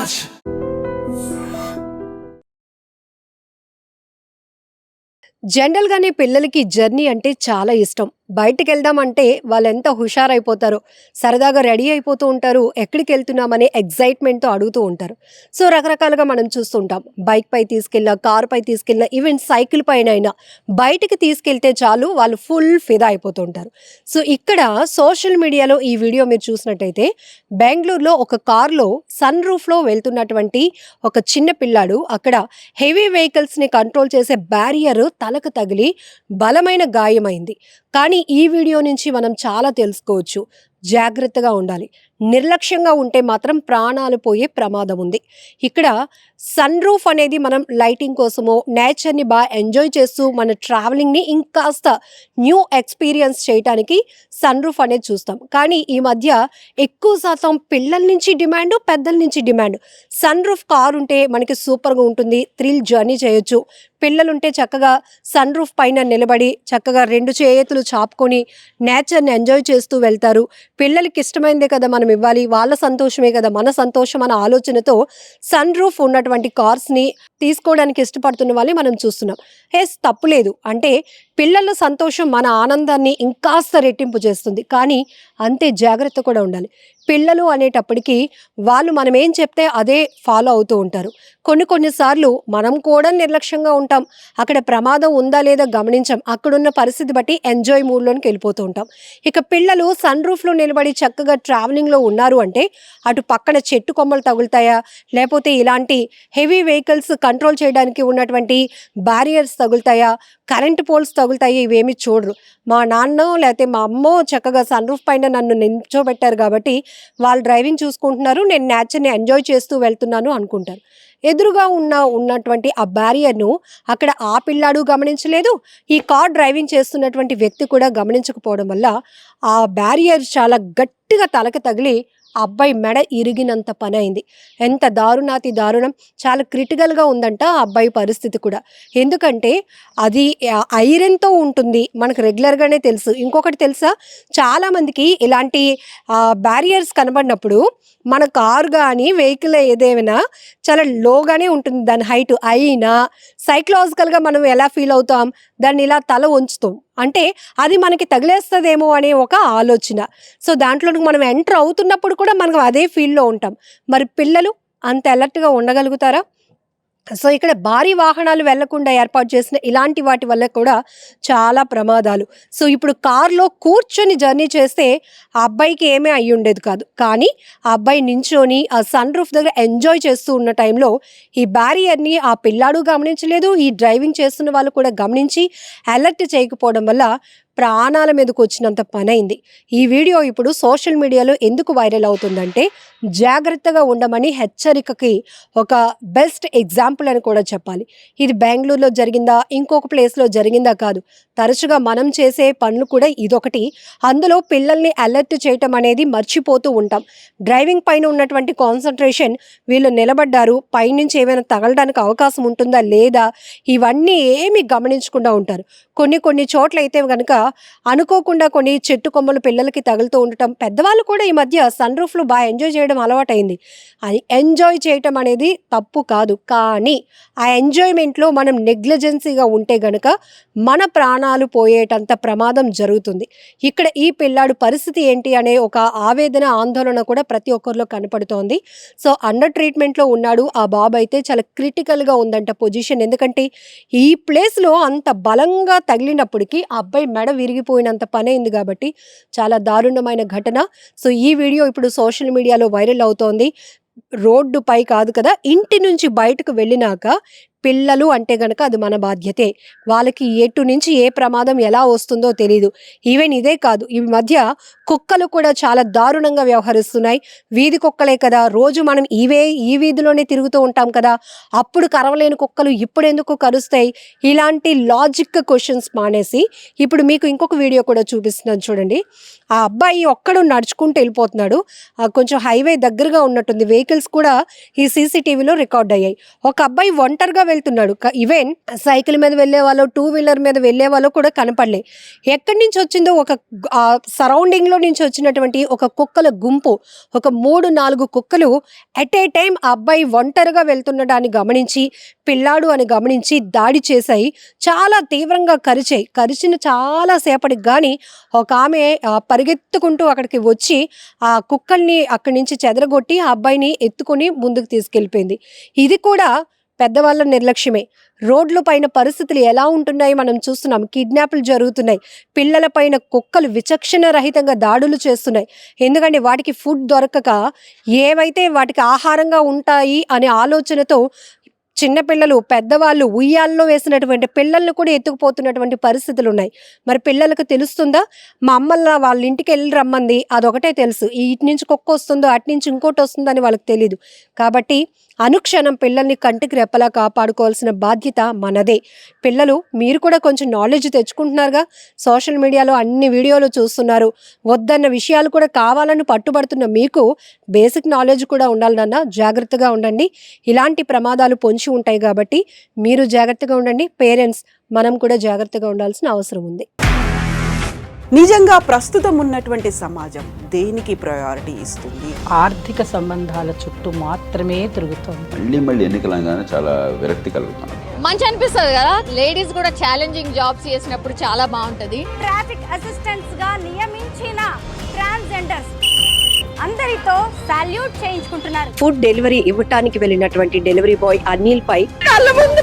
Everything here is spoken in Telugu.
Raj. జనరల్‌గానే పిల్లలకి జర్నీ అంటే చాలా ఇష్టం. బయటికెళ్దామంటే వాళ్ళెంత హుషారైపోతారో, సరదాగా రెడీ అయిపోతూ ఉంటారు. ఎక్కడికెళ్తున్నామనే ఎక్సైట్‌మెంట్‌తో అడుగుతూ ఉంటారు. సో, రకరకాలుగా మనం చూస్తూ ఉంటాం. బైక్‌పై తీసుకెళ్ళినా, కారుపై తీసుకెళ్ళినా, ఈవెన్ సైకిల్ పైనైనా బయటికి తీసుకెళ్తే చాలు వాళ్ళు ఫుల్ ఫిదా అయిపోతూ ఉంటారు. సో, ఇక్కడ సోషల్ మీడియాలో ఈ వీడియో మీరు చూసినట్టయితే బెంగుళూరులో ఒక కారులో సన్ రూఫ్‌లో వెళ్తున్నటువంటి ఒక చిన్న పిల్లాడు అక్కడ హెవీ వెహికల్స్‌ని కంట్రోల్ చేసే బ్యారియర్ తలకు తగిలి బలమైన గాయమైంది. కానీ ఈ వీడియో నుంచి మనం చాలా తెలుసుకోవచ్చు. జాగ్రత్తగా ఉండాలి. నిర్లక్ష్యంగా ఉంటే మాత్రం ప్రాణాలు పోయే ప్రమాదం ఉంది. ఇక్కడ సన్ రూఫ్ అనేది మనం లైటింగ్ కోసమో, నేచర్‌ని ఎంజాయ్ చేస్తూ మన ట్రావెలింగ్‌ని ఇంకాస్త న్యూ ఎక్స్‌పీరియన్స్ చేయటానికి సన్ రూఫ్ అనేది చూస్తాం. కానీ ఈ మధ్య ఎక్కువ శాతం పిల్లల నుంచి డిమాండు, పెద్దల నుంచి డిమాండ్. సన్ రూఫ్ కార్ ఉంటే మనకి సూపర్‌గా ఉంటుంది. థ్రిల్ జర్నీ చేయొచ్చు. పిల్లలుంటే చక్కగా సన్ రూఫ్ పైన నిలబడి చక్కగా 2 చేతులు చాపుకొని నేచర్‌ని ఎంజాయ్ చేస్తూ వెళ్తారు. పిల్లలకి ఇష్టమైందే కదా మనం ఇవ్వాలి. వాళ్ళ సంతోషమే కదా మన సంతోషం అన్న ఆలోచనతో సన్ రూఫ్ ఉన్నటువంటి కార్స్‌ని తీసుకోవడానికి ఇష్టపడుతున్న వాళ్ళని మనం చూస్తున్నాం. తప్పులేదు. అంటే పిల్లల సంతోషం మన ఆనందాన్ని ఇంకాస్త రెట్టింపు చేస్తుంది. కానీ అంతే జాగ్రత్త కూడా ఉండాలి. పిల్లలు అనేటప్పటికి వాళ్ళు మనం ఏం చెప్తే అదే ఫాలో అవుతూ ఉంటారు. కొన్ని సార్లు మనం కూడా నిర్లక్ష్యంగా ఉంటాం. అక్కడ ప్రమాదం ఉందా లేదా గమనించం. అక్కడున్న పరిస్థితి బట్టి ఎంజాయ్ మూడ్‌లోనికి వెళ్ళిపోతూ ఉంటాం. ఇక పిల్లలు సన్ రూఫ్‌లో నిలబడి చక్కగా ట్రావెలింగ్‌లో ఉన్నారు అంటే అటు పక్కన చెట్టు కొమ్మలు తగులుతాయా? లేపోతే ఇలాంటి హెవీ వెహికల్స్ కంట్రోల్ చేయడానికి ఉన్నటువంటి బారియర్స్ తగులుతాయా? కరెంట్ పోల్స్ తగులుతాయి ఇవేమి చూడరు. మా నాన్నో లేతే మా అమ్మో చక్కగా సన్ రూఫ్ పైన నన్ను నించోబెట్టారు కాబట్టి వాళ్ళు డ్రైవింగ్ చూసుకుంటున్నారు. నేను నేచర్‌ని ఎంజాయ్ చేస్తూ వెళ్తున్నాను అనుకుంటారు. ఎదురుగా ఉన్నటువంటి ఆ బ్యారియర్‌ను అక్కడ ఆ పిల్లాడు గమనించలేదు. ఈ కార్ డ్రైవింగ్ చేస్తున్నటువంటి వ్యక్తి కూడా గమనించకపోవడం వల్ల ఆ బ్యారియర్ చాలా గట్టిగా తలకి తగిలి ఆ అబ్బాయి మెడ ఇరిగినంత పనయింది. ఎంత దారుణాతి దారుణం. చాలా క్రిటికల్‌గా ఉందంట ఆ అబ్బాయి పరిస్థితి కూడా. ఎందుకంటే అది ఐరన్‌తో ఉంటుంది. మనకు రెగ్యులర్‌గానే తెలుసు. ఇంకొకటి తెలుసా? చాలామందికి ఇలాంటి బ్యారియర్స్ కనబడినప్పుడు మన కారు గానీ, వెహికల్ ఏదేమైనా చాలా లోగానే ఉంటుంది దాని హైట్. అయినా సైకలాజికల్‌గా మనం ఎలా ఫీల్ అవుతాం? దాన్ని ఇలా తల వంచుతాం. అంటే అది మనకి తగిలేస్తదేమో అనే ఒక ఆలోచన. సో, దాంట్లోనికి మనం ఎంటర్ అవుతున్నప్పుడు కూడా మనం అదే ఫీల్‌లో ఉంటాం. మరి పిల్లలు అంత అలర్ట్‌గా ఉండగలుగుతారా? సో, ఇక్కడ భారీ వాహనాలు వెళ్ళకుండా ఏర్పాటు చేసిన ఇలాంటి వాటి వల్ల కూడా చాలా ప్రమాదాలు. సో, ఇప్పుడు కార్‌లో కూర్చొని జర్నీ చేస్తే ఆ అబ్బాయికి ఏమీ అయ్యుండేది కాదు. కానీ ఆ అబ్బాయి నించొని ఆ సన్ రూఫ్ దగ్గర ఎంజాయ్ చేస్తూ ఉన్న టైంలో ఈ బ్యారియర్‌ని ఆ పిల్లాడు గమనించలేదు. ఈ డ్రైవింగ్ చేస్తున్న వాళ్ళు కూడా గమనించి అలర్ట్ చేయకపోవడం వల్ల ప్రాణాల మీదకొచ్చినంత పనైంది. ఈ వీడియో ఇప్పుడు సోషల్ మీడియాలో ఎందుకు వైరల్ అవుతుందంటే జాగ్రత్తగా ఉండమని హెచ్చరికకి ఒక బెస్ట్ ఎగ్జాంపుల్ అని కూడా చెప్పాలి. ఇది బెంగుళూరులో జరిగిందా? ఇంకొక ప్లేస్‌లో జరిగిందా కాదు. తరచుగా మనం చేసే పనులు కూడా ఇదొకటి. అందులో పిల్లల్ని అలర్ట్ చేయటం అనేది మర్చిపోతూ ఉంటాం. డ్రైవింగ్ పైన ఉన్నటువంటి కాన్సంట్రేషన్ వీళ్ళు నిలబడ్డారు. పైనుంచి ఏమైనా తగలడానికి అవకాశం ఉంటుందా? లేదా? ఇవన్నీ ఏమి గమనించకుండా ఉంటారు. కొన్ని చోట్లయితే గనక అనుకోకుండా కొన్ని చెట్టు కొమ్మలు పిల్లలకి తగులుతూ ఉండటం. పెద్దవాళ్ళు కూడా ఈ మధ్య సన్ రూఫ్‌లో ఎంజాయ్ చేయడం అలవాటయింది. అది ఎంజాయ్ చేయటం అనేది తప్పు కాదు. కానీ ఆ ఎంజాయ్‌మెంట్‌లో మనం నెగ్లిజెన్సీగా ఉంటే గనక మన ప్రాణాలు పోయేటంత ప్రమాదం జరుగుతుంది. ఇక్కడ ఈ పిల్లాడు పరిస్థితి ఏంటి అనే ఒక ఆవేదన, ఆందోళన కూడా ప్రతి ఒక్కరిలో కనపడుతోంది. సో, అండర్ ట్రీట్మెంట్‌లో ఉన్నాడు. ఆ బాబయితే చాలా క్రిటికల్‌గా ఉందంట పొజిషన్. ఎందుకంటే ఈ ప్లేస్‌లో అంత బలంగా తగిలినప్పటికీ ఆ అబ్బాయి మెడ విరిగిపోయినంత పనైంది కాబట్టి చాలా దారుణమైన ఘటన. సో, ఈ వీడియో ఇప్పుడు సోషల్ మీడియాలో వైరల్ అవుతోంది. రోడ్డుపై కాదు కదా! ఇంటి నుంచి బయటకు వెళ్ళినాక పిల్లలు అంటే గనక అది మన బాధ్యతే. వాళ్ళకి ఎటు నుంచి ఏ ప్రమాదం ఎలా వస్తుందో తెలీదు. ఈవెన్ ఇదే కాదు. ఈ మధ్య కుక్కలు కూడా చాలా దారుణంగా వ్యవహరిస్తున్నాయి. వీధి కుక్కలే కదా! రోజు మనం ఈ వీధిలోనే తిరుగుతూ ఉంటాం కదా! అప్పుడు కరవలేని కుక్కలు ఇప్పుడెందుకు కరుస్తాయి? ఇలాంటి లాజిక్ క్వెషన్స్ మానేసి ఇప్పుడు మీకు ఇంకొక వీడియో కూడా చూపిస్తున్నాను చూడండి. ఆ అబ్బాయి ఒక్కడు నడుచుకుంటూ వెళ్ళిపోతున్నాడు. కొంచెం హైవే దగ్గరగా ఉన్నట్టుంది. వెహికల్స్ కూడా ఈ సీసీటీవీలో రికార్డ్ అయ్యాయి. ఒక అబ్బాయి ఒంటరిగా వెళ్తున్నాడు. ఈవెన్ సైకిల్ మీద వెళ్ళే వాళ్ళు, టూ వీలర్ మీద వెళ్ళే వాళ్ళు కూడా కనపడలే. ఎక్కడి నుంచి వచ్చిందో ఒక సరౌండింగ్ లో నుంచి వచ్చినటువంటి ఒక కుక్కల గుంపు, ఒక 3-4 కుక్కలు ఎట్ ఏ టైం ఆ అబ్బాయి ఒంటరిగా వెళ్తుండడాన్ని గమనించి, పిల్లాడు అని గమనించి దాడి చేశాయి. చాలా తీవ్రంగా కరిచిన చాలా సేపటికి గాని ఒక ఆమె పరిగెత్తుకుంటూ అక్కడికి వచ్చి ఆ కుక్కల్ని అక్కడి నుంచి చెదరగొట్టి ఆ అబ్బాయిని ఎత్తుకుని ముందుకు తీసుకెళ్ళిపోయింది. ఇది కూడా పెద్దవాళ్ళ నిర్లక్ష్యమే. రోడ్ల పైన పరిస్థితులు ఎలా ఉంటున్నాయి మనం చూస్తున్నాం. కిడ్నాప్లు జరుగుతున్నాయి. పిల్లల పైన కుక్కలు విచక్షణ రహితంగా దాడులు చేస్తున్నాయి. ఎందుకంటే వాటికి ఫుడ్ దొరకక ఏవైతే వాటికి ఆహారంగా ఉంటాయి అనే ఆలోచనతో చిన్నపిల్లలు, పెద్దవాళ్ళు ఉయ్యాల్లో వేసినటువంటి పిల్లల్ని కూడా ఎత్తుకుపోతున్నటువంటి పరిస్థితులు ఉన్నాయి. మరి పిల్లలకు తెలుస్తుందా? మా అమ్మల్ని వాళ్ళ ఇంటికి వెళ్ళి రమ్మంది, అదొకటే తెలుసు. ఇటు నుంచి కుక్క వస్తుందో అటు నుంచి ఇంకోటి వస్తుందని వాళ్ళకి తెలియదు. కాబట్టి అనుక్షణం పిల్లల్ని కంటికి రెప్పలా కాపాడుకోవాల్సిన బాధ్యత మనదే. పిల్లలు మీరు కూడా కొంచెం నాలెడ్జ్ తెచ్చుకుంటున్నారుగా, సోషల్ మీడియాలో అన్ని వీడియోలు చూస్తున్నారు. వద్దన్న విషయాలు కూడా కావాలని పట్టుబడుతున్న మీకు బేసిక్ నాలెడ్జ్ కూడా ఉండాలి నాన్న. జాగ్రత్తగా ఉండండి. ఇలాంటి ప్రమాదాలు పొంచి ఉంటాయి కాబట్టి మీరు జాగ్రత్తగా ఉండండి. పేరెంట్స్ మనం కూడా జాగ్రత్తగా ఉండాల్సిన అవసరం ఉంది. నిజంగా ప్రస్తుతం ఉన్నటువంటి సమాజం దేనికి ప్రయారిటీ ఇస్తుంది? ఆర్థిక సంబంధాల చుట్టూ మాత్రమే తిరుగుతుంది. మళ్ళీ ఎన్నికలంగానే చాలా విరక్తి కలుగుతాం. మంచి అనిపిస్తుంది కదా, లేడీస్ కూడా ఛాలెంజింగ్ జాబ్స్ చేసినప్పుడు చాలా బాగుంటది. ట్రాఫిక్ అసిస్టెంట్స్ గా నియమించిన ట్రాన్స్జెండర్స్ అందరితో సాల్యూట్ చేయించుకుంటున్నారు. ఫుడ్ డెలివరీ ఇవ్వటానికి వెళ్ళినటువంటి డెలివరీ బాయ్ అనిల్ పై కళ్ళ ముందు